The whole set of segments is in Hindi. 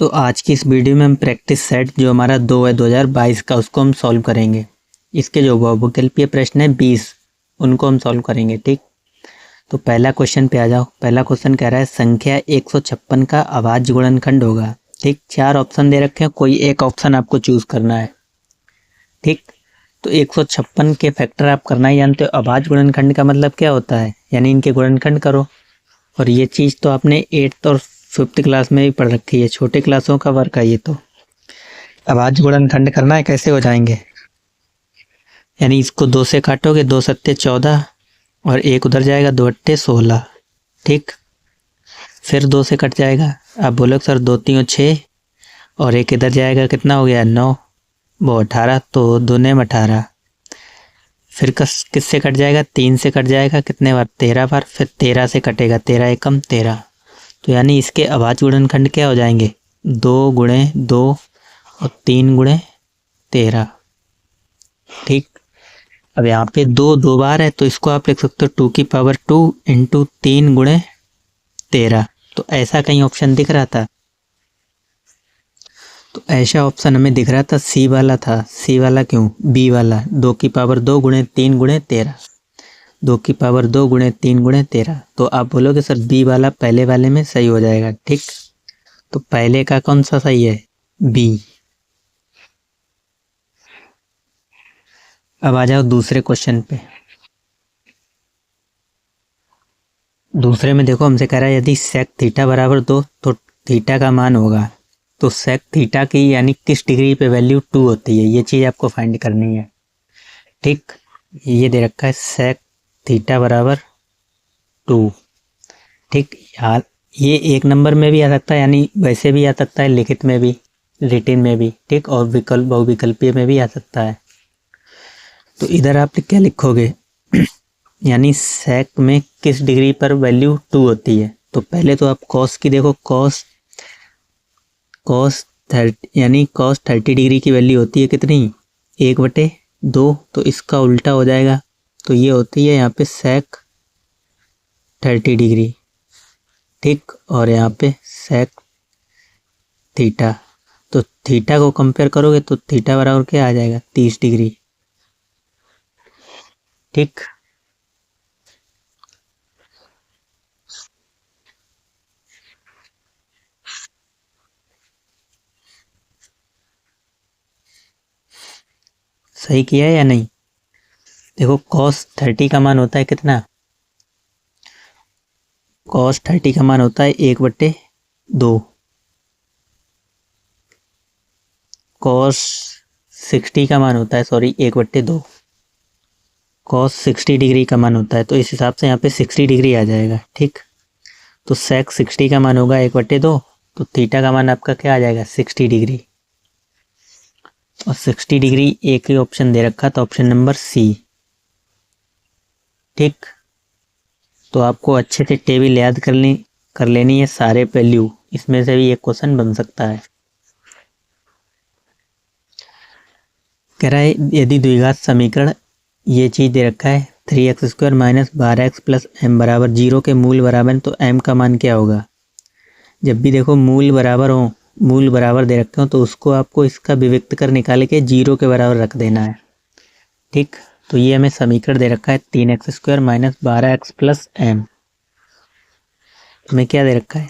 तो आज की इस वीडियो में हम प्रैक्टिस सेट जो हमारा 2 है 2022 का उसको हम सॉल्व करेंगे। इसके जो बहुविकल्पीय प्रश्न है 20 उनको हम सॉल्व करेंगे। ठीक, तो पहला क्वेश्चन पे आ जाओ। पहला क्वेश्चन कह रहा है संख्या 156 का अभाज्य गुणनखंड होगा। ठीक, 4 ऑप्शन दे रखे हैं, कोई एक ऑप्शन आपको चूज करना है। ठीक, तो 156 के फैक्टर आप करना ही जानते हो। अभाज्य गुणनखंड का मतलब क्या होता है, यानी इनके गुणनखंड करो। और ये चीज़ तो आपने 8th और 5th क्लास में भी पढ़ रखी है, छोटे क्लासों का वर्क है ये। तो अभाज्य गुणनखंड करना है, कैसे हो जाएंगे, यानी इसको 2 से काटोगे, 2 सत्ते 14 और 1 उधर जाएगा, 2 अट्ठे 16। ठीक, फिर 2 से कट जाएगा। आप बोलो सर 2 3 6 और 1 इधर जाएगा, कितना हो गया 9, वो 18, तो 2 ने 18। फिर किससे कट जाएगा, 3 से कट जाएगा, कितने बार 13 बार। फिर 13 से कटेगा, 13 एकम 13। तो यानी इसके अभाज्य गुणनखंड क्या हो जाएंगे, 2 गुणे 2 और 3 गुणे 13। ठीक, अब यहाँ पे 2 2 बार है तो इसको आप लिख सकते हो 2 की पावर 2 इंटू 3 गुणे 13। तो ऐसा कहीं ऑप्शन दिख रहा था, तो ऐसा ऑप्शन हमें दिख रहा था सी वाला था। सी वाला क्यों, बी वाला 2 की पावर 2 गुणे 3 गुणे 13, 2 की पावर 2 गुणे 3 गुणे 13। तो आप बोलोगे सर बी वाला पहले वाले में सही हो जाएगा। ठीक, तो पहले का कौन सा सही है, बी। अब आ जाओ दूसरे क्वेश्चन पे। दूसरे में देखो हमसे कह रहा है यदि सेक थीटा बराबर 2 तो थीटा का मान होगा। तो सेक थीटा की यानी किस डिग्री पे वैल्यू 2 होती है, ये चीज़ आपको फाइंड करनी है। ठीक, ये दे रखा है सेक थीटा बराबर 2। ठीक, यार ये 1 नंबर में भी आ सकता है, यानी वैसे भी आ सकता है, लिखित में भी, रिटिन में भी। ठीक, और विकल्प बहुविकल्पीय में भी आ सकता है। तो इधर आप क्या लिखोगे यानी सेक में किस डिग्री पर वैल्यू 2 होती है। तो पहले तो आप कॉस की देखो, कॉस 30 यानी कॉस 30 डिग्री की वैल्यू होती है कितनी, 1/2। तो इसका उल्टा हो जाएगा, तो ये होती है यहाँ पे सेक 30 डिग्री। ठीक, और यहाँ पे सेक थीटा, तो थीटा को कंपेयर करोगे तो थीटा बराबर क्या आ जाएगा, 30 डिग्री। ठीक, सही किया है या नहीं। देखो cos 30 का मान होता है कितना, cos 30 का मान होता है 1/2। cos 60 का मान होता है 1/2। cos 60 डिग्री का मान होता है, तो इस हिसाब से यहाँ पे 60 डिग्री आ जाएगा। ठीक, तो sec 60 का मान होगा 1/2, तो थीटा का मान आपका क्या आ जाएगा, 60 डिग्री। और 60 डिग्री एक ही ऑप्शन दे रखा था, ऑप्शन नंबर सी। ठीक, तो आपको अच्छे से टेबल याद कर लेनी है सारे वैल्यू, इसमें से भी एक क्वेश्चन बन सकता है। कह रहा है यदि द्विघात समीकरण ये चीज़ दे रखा है 3x² - 12x + m बराबर 0 के मूल बराबर, तो m का मान क्या होगा। जब भी देखो मूल बराबर हो, मूल बराबर दे रखे हो, तो उसको आपको इसका विविक्त कर निकाल के 0 के बराबर रख देना है। ठीक, तो ये हमें समीकरण दे रखा है 3x² - 12x + m। हमें क्या दे रखा है,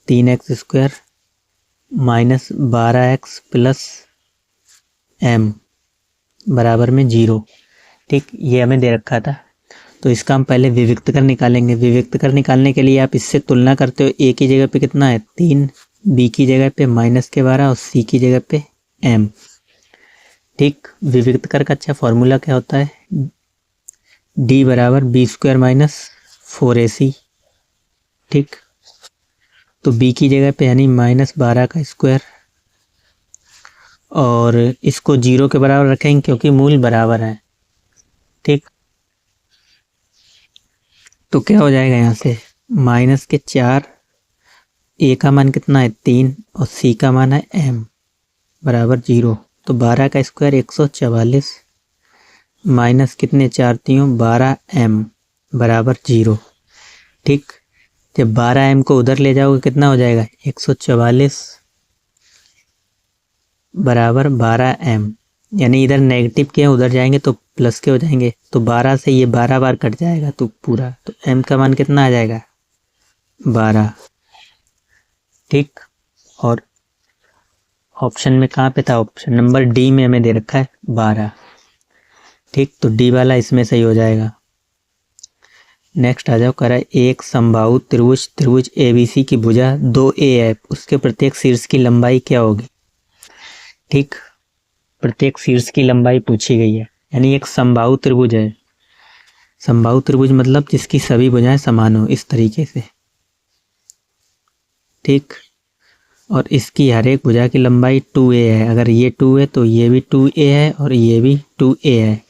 3x² - 12x + m बराबर में 0। ठीक, ये हमें दे रखा था, तो इसका हम पहले विविक्त कर निकालेंगे। विविक्त कर निकालने के लिए आप इससे तुलना करते हो, a की जगह पे कितना है 3, b की जगह पे -12 और c की जगह पे m। ठीक, विविक्त कर का अच्छा फॉर्मूला क्या होता है, d बराबर b² - 4ac। ठीक, तो b की जगह पे यानी -12 का स्क्वायर, और इसको 0 के बराबर रखेंगे क्योंकि मूल बराबर है। ठीक, तो क्या हो जाएगा यहाँ से -4, a का मान कितना है 3 और c का मान है m बराबर 0। तो 12 का स्क्वायर 144 माइनस कितने 4 3 12 m बराबर 0। ठीक, जब 12 m को उधर ले जाओगे कितना हो जाएगा 144 बराबर 12m, यानी इधर नेगेटिव के उधर जाएंगे तो प्लस के हो जाएंगे, तो 12 से ये 12 बार कट जाएगा तो पूरा, तो m का मान कितना आ जाएगा 12। ठीक, और ऑप्शन में कहाँ पे था, ऑप्शन नंबर डी में हमें दे रखा है 12। ठीक, तो डी वाला इसमें सही हो जाएगा। नेक्स्ट आ जाओ, करा एक समबाहु त्रिभुज त्रिभुज ABC की भुजा 2A है, उसके प्रत्येक शीर्ष की लंबाई क्या होगी। ठीक, प्रत्येक शीर्ष की लंबाई पूछी गई है, यानी एक समबाहु त्रिभुज है। समबाहु त्रिभुज मतलब जिसकी सभी भुजाएं समान हो, इस तरीके से। ठीक, और इसकी हर एक भुजा की लंबाई 2A है। अगर ये 2 है तो ये भी 2A है और ये भी 2A है।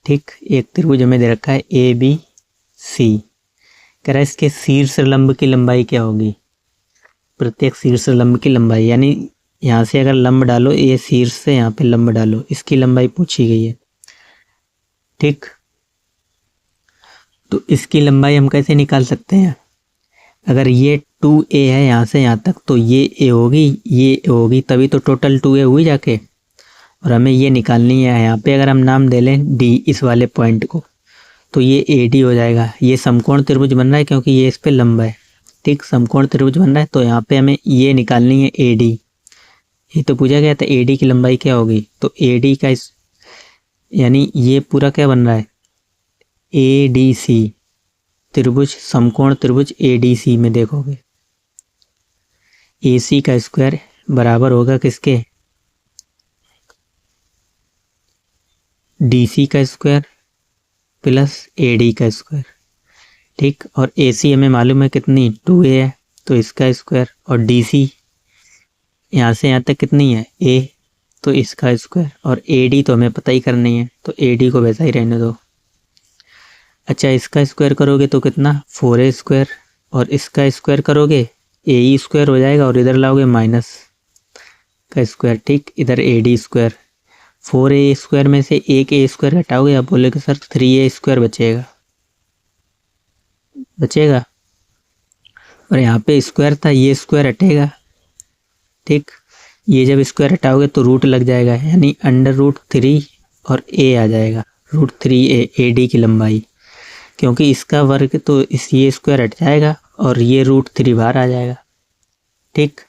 ठीक, एक त्रिभुज हमें दे रखा है ABC। कह रहा है इसके शीर्ष लंब की लंबाई क्या होगी। प्रत्येक शीर्ष लंब की लंबाई, यानी यहाँ से अगर लंब डालो, ये शीर्ष से यहाँ पे लंब डालो, इसकी लंबाई पूछी गई है। ठीक, तो इसकी लंबाई हम कैसे निकाल सकते हैं। अगर ये 2A है यहाँ से यहाँ तक, तो ये A होगी, ये A होगी, तभी तो टोटल 2A हुई जाके। और हमें ये निकालनी है। यहाँ पे अगर हम नाम दे लें D इस वाले पॉइंट को, तो ये AD हो जाएगा। ये समकोण त्रिभुज बन रहा है क्योंकि ये इस पे लंब है। ठीक, समकोण त्रिभुज बन रहा है, तो यहाँ पे हमें ये निकालनी है AD। ये तो पूछा गया था AD की लंबाई क्या होगी, तो AD का यानी ये पूरा क्या बन रहा है ADC त्रिभुज, समकोण त्रिभुज ADC में देखोगे AC का स्क्वायर बराबर होगा किसके, DC का स्क्वायर प्लस AD का स्क्वायर। ठीक, और AC हमें मालूम है कितनी 2A है, तो इसका स्क्वायर, और DC यहाँ से यहाँ तक कितनी है A, तो इसका स्क्वायर, और AD तो हमें पता ही करनी है, तो AD को वैसा ही रहने दो। अच्छा, इसका स्क्वायर करोगे तो कितना 4A स्क्वायर, और इसका स्क्वायर करोगे AE स्क्वायर हो जाएगा, और इधर लाओगे माइनस का स्क्वायर। ठीक, इधर AD स्क्वायर, 4A स्क्वायर में से एक A स्क्वायर हटाओगे, आप बोलोगे सर 3A स्क्वायर बचेगा, और यहाँ पे स्क्वायर था, ये स्क्वायर हटेगा। ठीक, ये जब स्क्वायर हटाओगे तो रूट लग जाएगा, यानी √3 और A आ जाएगा, √3A AD की लंबाई, क्योंकि इसका वर्ग तो इस ये स्क्वायर हट जाएगा और ये √3 बाहर आ जाएगा। ठीक,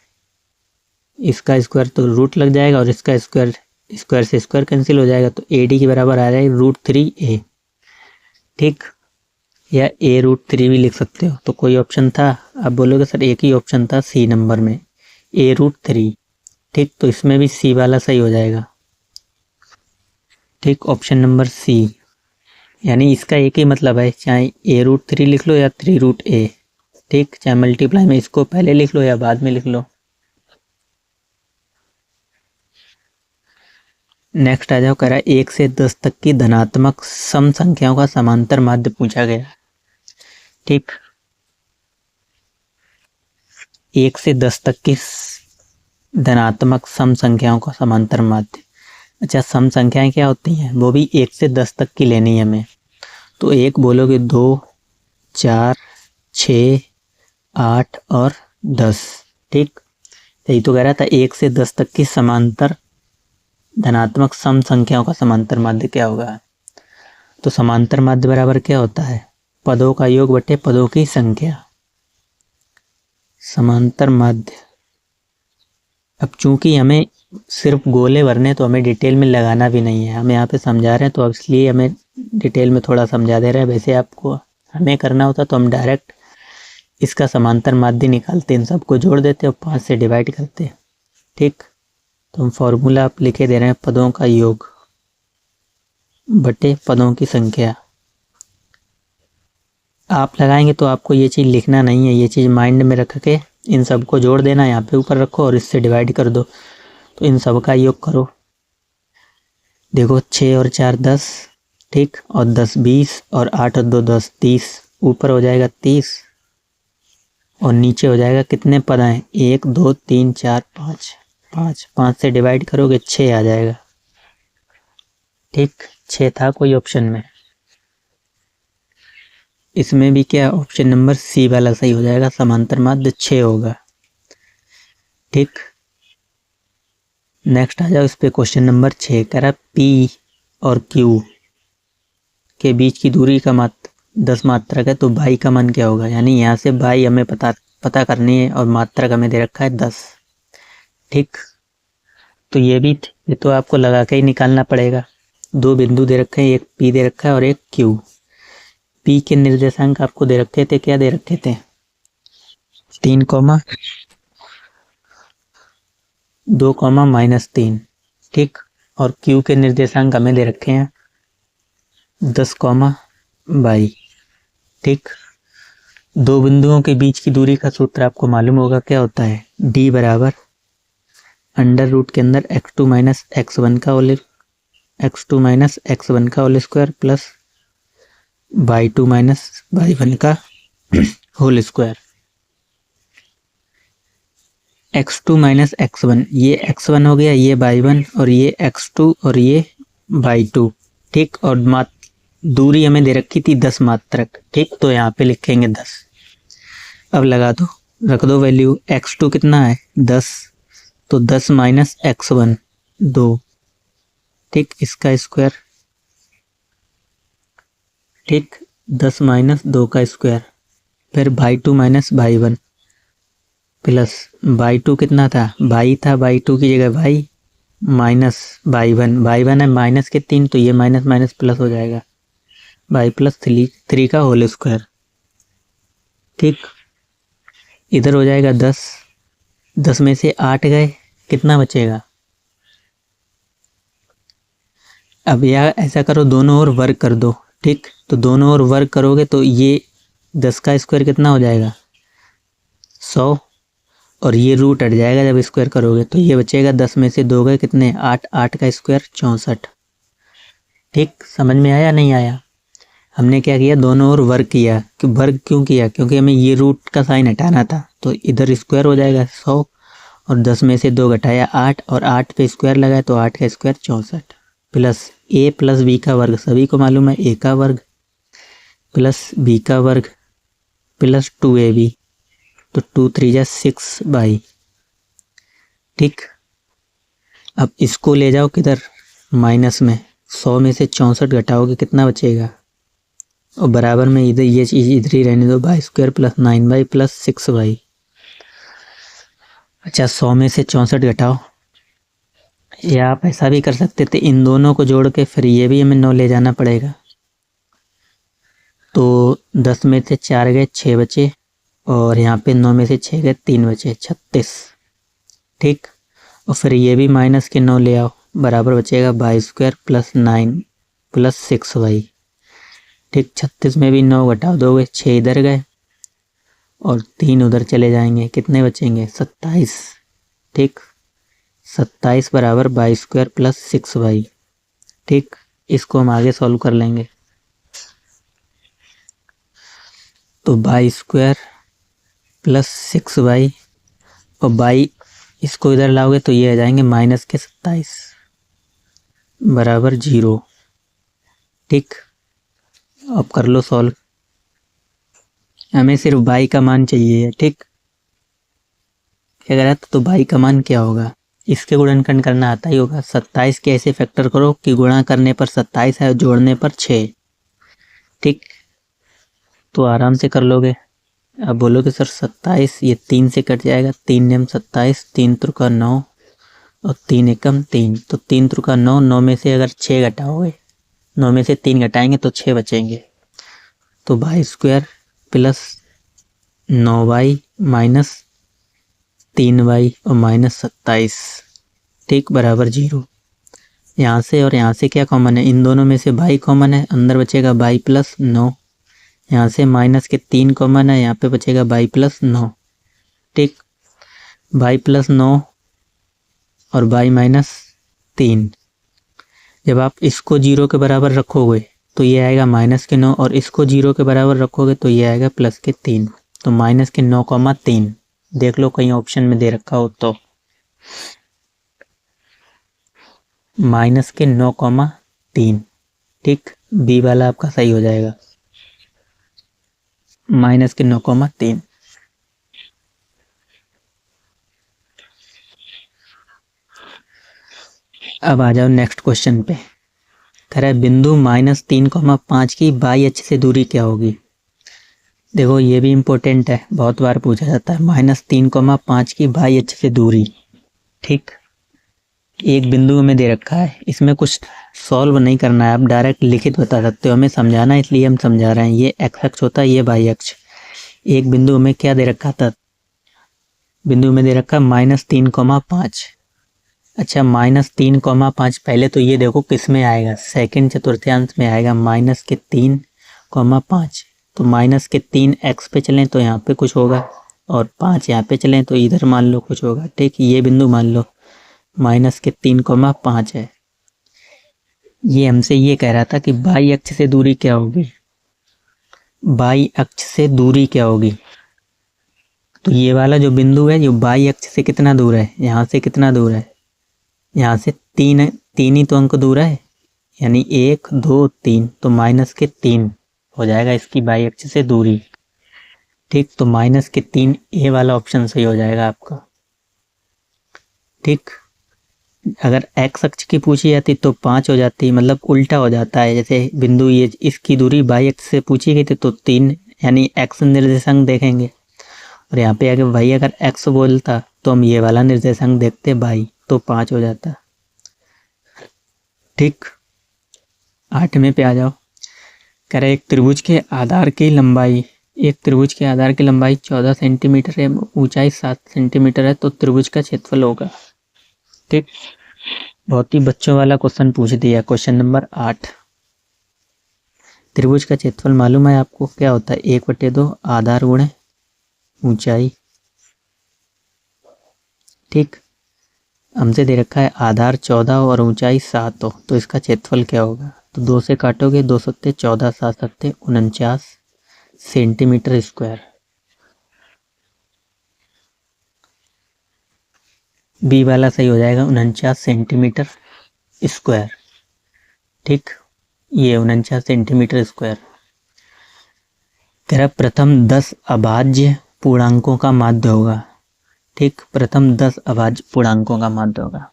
इसका स्क्वायर तो रूट लग जाएगा और इसका स्क्वायर, स्क्वायर से स्क्वायर कैंसिल हो जाएगा, तो AD के बराबर आ जाएगा √3A। ठीक, या A√3 भी लिख सकते हो, तो कोई ऑप्शन था। आप बोलोगे सर एक ही ऑप्शन था C नंबर में, A√3। ठीक, तो इसमें भी C वाला सही हो जाएगा। ठीक, ऑप्शन नंबर C, यानी इसका एक ही मतलब है, चाहे A√3 लिख लो या 3√A। ठीक, चाहे मल्टीप्लाई में इसको पहले लिख लो या बाद में लिख लो। नेक्स्ट आ जाओ, करा 1 से 10 तक की धनात्मक सम संख्याओं का समांतर माध्य पूछा गया। ठीक, 1 से 10 तक की धनात्मक सम संख्याओं का समांतर माध्य। अच्छा, सम संख्याएं क्या होती हैं, वो भी 1 से 10 तक की लेनी है हमें। तो एक बोलोगे 2, 4, 6, 8 और 10। ठीक, यही तो कह रहा था 1 से 10 तक की समांतर धनात्मक सम संख्याओं का समांतर माध्य क्या होगा। तो समांतर माध्य बराबर क्या होता है, पदों का योग बटे पदों की संख्या। समांतर माध्य, अब चूंकि हमें सिर्फ गोले भरने, तो हमें डिटेल में लगाना भी नहीं है, हम यहाँ पे समझा रहे हैं, तो इसलिए हमें डिटेल में थोड़ा समझा दे रहे हैं। वैसे आपको हमें करना होता तो हम डायरेक्ट इसका समांतर माध्य निकालते, इन सबको जोड़ देते और 5 से डिवाइड करते। ठीक, तो हम फॉर्मूला आप लिखे दे रहे हैं, पदों का योग बटे पदों की संख्या। आप लगाएंगे तो आपको ये चीज़ लिखना नहीं है, ये चीज़ माइंड में रख के इन सबको जोड़ देना, यहाँ पे ऊपर रखो और इससे डिवाइड कर दो, तो इन सब का योग करो। देखो 6 और 4 10, ठीक, और 10 20, और 8 और 2 10, 30, ऊपर हो जाएगा 30 और नीचे हो जाएगा कितने पद आए, 1 2 3 4 5, 5 से डिवाइड करोगे 6 आ जाएगा। ठीक, 6 था कोई ऑप्शन में, इसमें भी क्या ऑप्शन नंबर C वाला सही हो जाएगा, समांतर माध्य 6 होगा। ठीक, नेक्स्ट आ जाओ इस पे, क्वेश्चन नंबर 6 कह रहा P और Q के बीच की दूरी का 10 मात्रक है, तो बाई का मान क्या होगा। यानी यहाँ से बाई हमें पता करनी है और मात्रक हमें दे रखा है 10। ठीक, तो ये तो आपको लगा के ही निकालना पड़ेगा। दो बिंदु दे रखे हैं, एक P दे रखा है और एक Q। P के निर्देशांक आपको दे रखे थे, क्या दे रखे थे, 3,2,-3। ठीक, और Q के निर्देशांक हमें दे रखे हैं 10,22। ठीक, दो बिंदुओं के बीच की दूरी का सूत्र आपको मालूम होगा, क्या होता है, D बराबर अंडर रूट के अंदर x2 माइनस x1 का whole square plus y2 minus y1 का whole square. x2 minus x1, ये x1 हो गया, ये y1 और ये x2 और ये y2। ठीक, और दूरी हमें दे रखी थी 10 मात्रक। ठीक, तो यहाँ पे लिखेंगे 10। अब लगा दो, रख दो वैल्यू। x2 कितना है 10, तो 10 माइनस x1 2। ठीक, इसका स्क्वायर। ठीक, 10 माइनस 2 का स्क्वायर, फिर y2 minus y1 plus y2 कितना था, y था, y2 की जगह y माइनस y1 है माइनस के 3, तो ये माइनस माइनस प्लस हो जाएगा, y प्लस 3 का होल स्क्वायर। ठीक, इधर हो जाएगा 10 में से 8 गए, कितना बचेगा। अब यार ऐसा करो, दोनों ओर वर्ग कर दो। ठीक, तो दोनों ओर वर्ग करोगे तो ये 10 का स्क्वायर कितना हो जाएगा 100, और ये रूट हट जाएगा जब स्क्वायर करोगे, तो ये बचेगा 10 में से 2 गए कितने 8, 8 का स्क्वायर 64। ठीक, समझ में आया नहीं आया। हमने क्या किया, दोनों ओर वर्ग किया। कि वर्ग क्यों किया, क्योंकि हमें ये रूट का साइन हटाना था, तो इधर स्क्वायर हो जाएगा 100, और 10 में से 2 घटाया 8, और 8 पे स्क्वायर लगाया तो 8 का square 64 plus a plus b का वर्ग, सभी को मालूम है a का वर्ग प्लस b का वर्ग प्लस 2ab, तो 2 3 जा 6/। ठीक, अब इसको ले जाओ किधर, माइनस में। 100 में से 64 घटाओगे कितना बचेगा, और बराबर में इधर ये चीज इधर ही रहने दो, बाई स्क्वायर प्लस 9/, प्लस 6/। अच्छा, 100 में से 64 घटाओ, या आप ऐसा भी कर सकते थे, इन दोनों को जोड़ के फिर ये भी हमें 9 ले जाना पड़ेगा। तो 10 में से 4 गए 6 बचे, और यहाँ पे 9 में से 6 गए 3 बचे 36। ठीक, और फिर ये भी माइनस के 9 ले आओ, बराबर बचेगा बाई स्क्वायर प्लस 9 प्लस 6/। ठीक, 36 में भी 9 घटा दोगे, 6 इधर गए और 3 उधर चले जाएंगे, कितने बचेंगे 27। ठीक, 27 बराबर बाई स्क्वायर प्लस 6/। ठीक, इसको हम आगे सॉल्व कर लेंगे। तो बाई स्क्वायर प्लस 6/, और बाई इसको इधर लाओगे तो ये आ जाएंगे माइनस के 27 बराबर 0। ठीक, अब कर लो सॉल्व, हमें सिर्फ बाई का मान चाहिए। ठीक, क्या करा तो बाई का मान क्या होगा, इसके गुणनखंड करना आता ही होगा। 27 के ऐसे फैक्टर करो कि गुणा करने पर 27 है, जोड़ने पर 6। ठीक, तो आराम से कर लोगे। अब बोलोगे सर 27, ये 3 से कट जाएगा, 3 नेम 27, 3 त्रिका 9 और 3 एकम 3, तो 3 त्रिका 9, 9 में से अगर 6 घटाओगे, 9 में से 3 घटाएंगे तो 6 बचेंगे। तो by square plus 9y minus 3y और माइनस 27। ठीक, बराबर 0। यहाँ से और यहाँ से क्या कॉमन है, इन दोनों में से बाई कॉमन है, अंदर बचेगा बाई प्लस 9। यहाँ से माइनस के 3 कॉमन है, यहाँ पे बचेगा बाई प्लस 9। ठीक, बाई प्लस 9 और बाई माइनस 3। जब आप इसको 0 के बराबर रखोगे तो ये आएगा माइनस के 9, और इसको 0 के बराबर रखोगे तो ये आएगा प्लस के 3। तो माइनस के 9,3। देख लो कहीं ऑप्शन में दे रखा हो तो, माइनस के 9,3। ठीक, बी वाला आपका सही हो जाएगा, माइनस के 9,3। अब आ जाओ नेक्स्ट क्वेश्चन पे। कह रहा है बिंदु -3,5 की बाई अक्ष से दूरी क्या होगी। देखो ये भी इम्पोर्टेंट है, बहुत बार पूछा जाता है। -3,5 की बाई अक्ष से दूरी, ठीक। एक बिंदु में दे रखा है, इसमें कुछ सॉल्व नहीं करना है, आप डायरेक्ट लिखित बता सकते हो। हमें समझाना है इसलिए हम समझा रहे हैं। ये एक्स अक्ष होता है, ये बाई अक्ष। एक बिंदु में क्या दे रखा था, बिंदु में दे रखा -3,5। अच्छा, -3,5 पहले तो ये देखो किस में आएगा, सेकंड चतुर्थांश में आएगा। -3,5 तो -3 एक्स पे चलें तो यहाँ पे कुछ होगा, और 5 यहाँ पे चलें तो इधर मान लो कुछ होगा, ठीक। ये बिंदु मान लो -3,5 है। ये हमसे ये कह रहा था कि बाई अक्ष से दूरी क्या होगी, बाई अक्ष से दूरी क्या होगी। तो ये वाला जो बिंदु है, जो बाई अक्ष से कितना दूर है, यहाँ से कितना दूर है, यहाँ से 3 ही तो अंक दूर है, यानी 1 2 3, तो -3 हो जाएगा इसकी बाई अक्ष से दूरी, ठीक। तो -3 ए वाला ऑप्शन सही हो जाएगा आपका, ठीक। अगर एक्स अक्ष की पूछी जाती तो 5 हो जाती, मतलब उल्टा हो जाता है। जैसे बिंदु ये, इसकी दूरी बाई अक्ष से पूछी गई थी तो 3 यानी एक्स निर्देशांक देखेंगे, और यहाँ पे अगर भाई अगर एक्स बोलता तो हम ये वाला निर्देशांक देखते बाई, तो 5 हो जाता, ठीक। 8वें पे आ जाओ। कह रहे एक त्रिभुज के आधार की लंबाई, एक त्रिभुज के आधार की लंबाई 14 सेंटीमीटर है, ऊंचाई 7 सेंटीमीटर है, तो त्रिभुज का क्षेत्रफल होगा, ठीक। बहुत ही बच्चों वाला क्वेश्चन पूछ दिया। Question number 8। त्रिभुज का क्षेत्रफल मालूम है आपको क्या होता है, 1/2 आधार गुणे ऊंचाई, ठीक। हमसे दे रखा है आधार 14 और ऊंचाई 7 हो, तो इसका क्षेत्रफल क्या होगा। तो 2 से काटोगे, 2 सत्ते 14, 7 सत्ते 49 सेंटीमीटर स्क्वायर। बी वाला सही हो जाएगा, 49 सेंटीमीटर स्क्वायर, ठीक। ये 49 सेंटीमीटर स्क्वायर। कह रहा प्रथम 10 अभाज्य पूर्णांकों का माध्य होगा, ठीक। प्रथम 10 अभाज्य पूर्णांकों का माध्य होगा।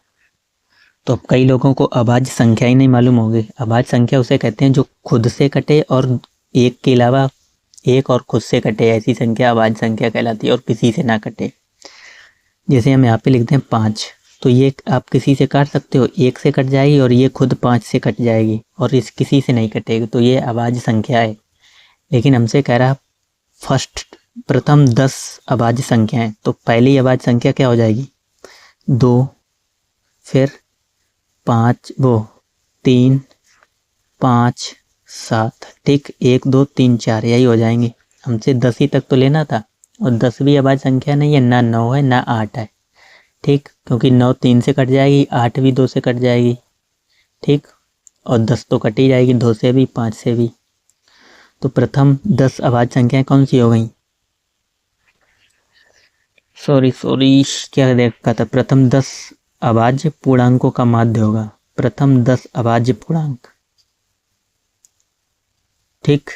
तो अब कई लोगों को अभाज्य संख्या ही नहीं मालूम होगी। अभाज्य संख्या उसे कहते हैं जो खुद से कटे और एक के अलावा एक और खुद से कटे, ऐसी संख्या अभाज्य संख्या कहलाती है, और किसी से ना कटे। जैसे हम यहाँ पे लिखते हैं 5, तो ये आप किसी से काट सकते हो, 1 से कट जाएगी और ये खुद 5 से कट जाएगी, और इस किसी से नहीं कटेगी, तो ये अभाज्य संख्या है। लेकिन हमसे कह रहा प्रथम 10 अभाज्य संख्याएं, तो पहली अभाज्य संख्या क्या हो जाएगी, 2, फिर 5, 3, 5, 7, ठीक। 1 2 3 4 यही हो जाएंगे। हमसे 10 ही तक तो लेना था, और 10 भी अभाज्य संख्या नहीं है, ना 9 है ना 8 है, ठीक। क्योंकि 9 3 से कट जाएगी, 8 भी 2 से कट जाएगी, ठीक। और 10 तो कट ही जाएगी 2 से भी, 5 से भी। तो प्रथम 10 अभाज्य संख्याएं कौन सी हो गई, सॉरी क्या देखा था, प्रथम 10 अभाज्य पूर्णांकों का माध्य होगा, प्रथम 10 अभाज्य पूर्णांक, ठीक।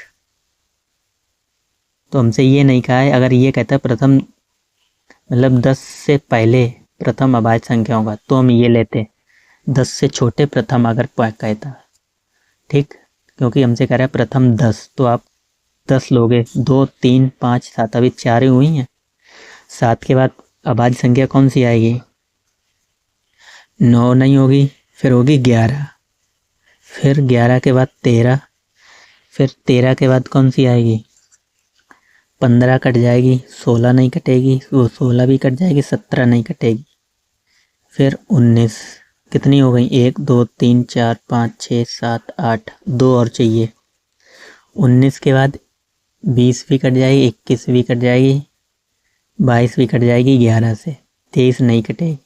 तो हमसे ये नहीं कहा है, अगर ये कहता है प्रथम मतलब 10 से पहले प्रथम अभाज्य संख्या होगा तो हम ये लेते, 10 से छोटे प्रथम अगर कहता, ठीक। क्योंकि हमसे कह रहा है प्रथम 10, तो आप 10 लोगे, 2 3 5 7, अभी 4 ही हुई हैं। 7 के बाद अभाज्य संख्या कौन सी आएगी, 9 नहीं होगी, फिर होगी 11, फिर 11 के बाद 13, फिर 13 के बाद कौन सी आएगी, 15 कट जाएगी, 16 नहीं कटेगी, वो 16 भी कट जाएगी, 17 नहीं कटेगी, फिर 19, कितनी हो गई, 1 2 3 4 5 6 7 8, 2 और चाहिए। 19 के बाद 20 भी कट जाएगी, 21 भी कट जाएगी, 22 भी कट जाएगी 11 से, 23 नहीं कटेगी,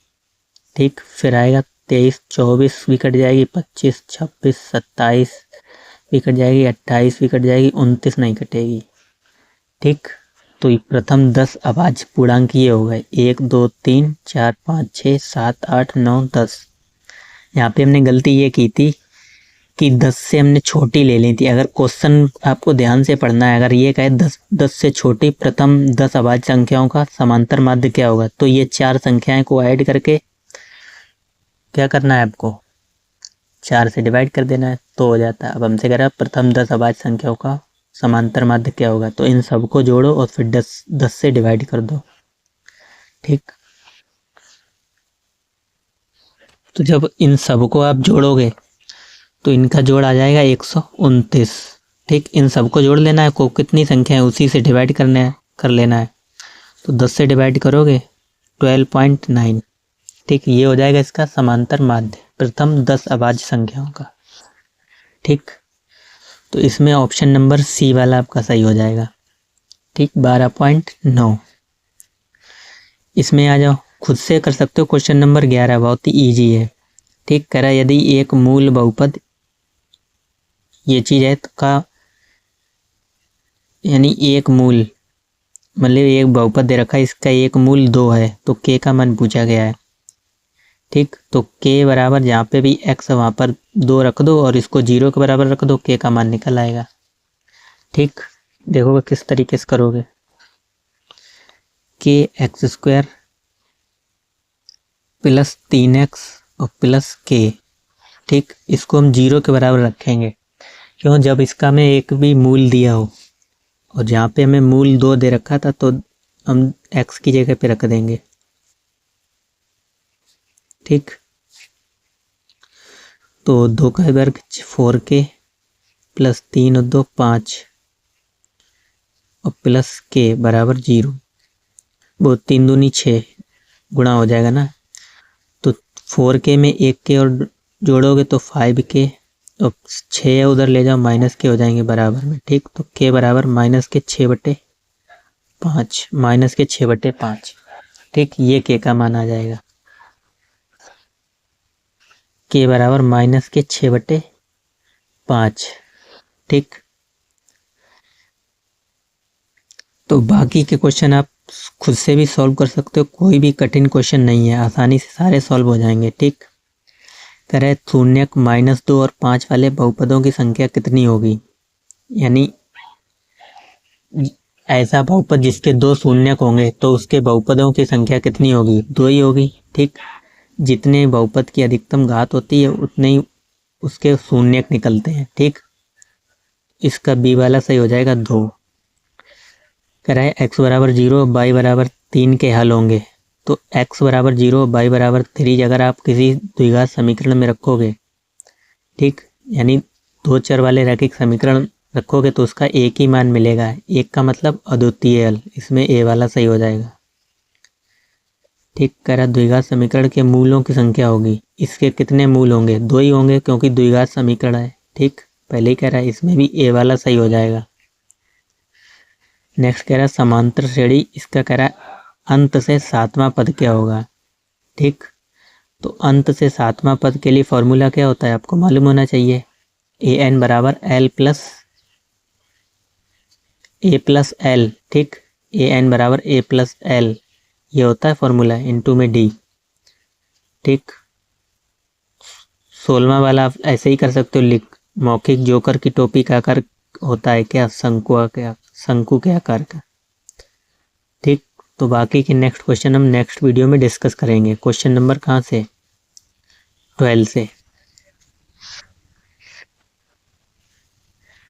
ठीक। फिर आएगा 23, 24 भी कट जाएगी, 25 26 27 भी कट जाएगी, 28 भी कट जाएगी, 29 नहीं कटेगी, ठीक। तो ये प्रथम 10 अभाज्य पूर्णांक ये हो गए, 1 2 3 4 5 6 7 8 9 10। यहाँ पे हमने गलती ये की थी कि 10 से हमने छोटी ले ली थी। अगर क्वेश्चन आपको ध्यान से पढ़ना है, अगर ये कहे 10 से छोटी प्रथम 10 अभाज्य संख्याओं का समांतर माध्य क्या होगा, तो ये 4 संख्याएं को ऐड करके क्या करना है आपको, 4 से डिवाइड कर देना है तो हो जाता है। अब हमसे कह रहा है प्रथम 10 अभाज्य संख्याओं का समांतर माध्य क्या होगा, तो इन सबको जोड़ो और फिर 10 से डिवाइड कर दो। ठीक, तो जब इन सबको आप जोड़ोगे तो इनका जोड़ आ जाएगा 129। ठीक, इन सबको जोड़ लेना है, को कितनी संख्या है उसी से डिवाइड कर लेना है। तो 10 से डिवाइड करोगे 12.9। ठीक, ये हो जाएगा इसका समांतर माध्य प्रथम 10 अभाज्य संख्याओं का। ठीक, तो इसमें ऑप्शन नंबर सी वाला आपका सही हो जाएगा। ठीक, 12.9। इसमें आ जाओ, खुद से कर सकते हो। क्वेश्चन नंबर 11 बहुत ही ईजी है। ठीक, कह रहा है यदि एक मूल बहुपद ये चीज है तो का यानी एक मूल मतलब एक बहुपद दे रखा है, इसका एक मूल 2 है तो के का मान पूछा गया है। ठीक, तो के बराबर जहाँ पे भी एक्स है वहाँ पर 2 रख दो और इसको 0 के बराबर रख दो, के का मान निकल आएगा। ठीक, देखोगे किस तरीके से करोगे। के एक्स स्क्वायर प्लस 3x और प्लस के। ठीक, इसको हम 0 के बराबर रखेंगे, क्यों, जब इसका में एक भी मूल दिया हो और जहाँ पे हमें मूल 2 दे रखा था तो हम x की जगह पे रख देंगे। ठीक, तो 2 का वर्ग 4k प्लस 3 और 2 5 और प्लस के बराबर 0। वो 3 दूनी 6 गुणा हो जाएगा ना, तो 4k में 1k और जोड़ोगे तो 5k और 6 उधर ले जाओ माइनस के हो जाएंगे बराबर में। ठीक, तो k बराबर माइनस के 6/5। ठीक, ये k का मान आ जाएगा। k बराबर माइनस के 6/5। ठीक, तो बाकी के क्वेश्चन आप खुद से भी सॉल्व कर सकते हो, कोई भी कठिन क्वेश्चन नहीं है, आसानी से सारे सॉल्व हो जाएंगे। ठीक, कह रहे 0, -2 और 5 वाले बहुपदों की संख्या कितनी होगी, यानी ऐसा बहुपद जिसके 2 शून्यक होंगे तो उसके बहुपदों की संख्या कितनी होगी, 2 ही होगी। ठीक, जितने बहुपद की अधिकतम घात होती है उतने ही उसके शून्यक निकलते हैं। ठीक, इसका बी वाला सही हो जाएगा 2। कह रहा है x बराबर 0 y बराबर 3 के हल होंगे, तो x बराबर 0 y बराबर 3 अगर आप किसी द्विघात समीकरण में रखोगे, ठीक, यानी 2 चर वाले रैखिक समीकरण रखोगे तो उसका एक ही मान मिलेगा। एक का मतलब अद्वितीय हल, इसमें ए वाला सही हो जाएगा। ठीक, कह रहा द्विघात समीकरण के मूलों की संख्या होगी, इसके कितने मूल होंगे, 2 ही होंगे क्योंकि द्विघात समीकरण है। ठीक, पहले ही कह रहा है, इसमें भी ए वाला सही हो जाएगा। नेक्स्ट कह रहा है समांतर श्रेणी, इसका कह रहा है अंत से 7वां पद क्या होगा। ठीक, तो अंत से 7वां पद के लिए फॉर्मूला क्या होता है आपको मालूम होना चाहिए, an बराबर l plus a plus L. ठीक, an बराबर a प्लस एल, ये होता है फॉर्मूला, इनटू में d। ठीक, 16वां वाला आप ऐसे ही कर सकते हो, लिख मौखिक जोकर की टोपी का आकार होता है क्या, शंकु के आकार का। ठीक, तो बाकी के नेक्स्ट क्वेश्चन हम नेक्स्ट वीडियो में डिस्कस करेंगे। क्वेश्चन नंबर कहाँ से, 12 से।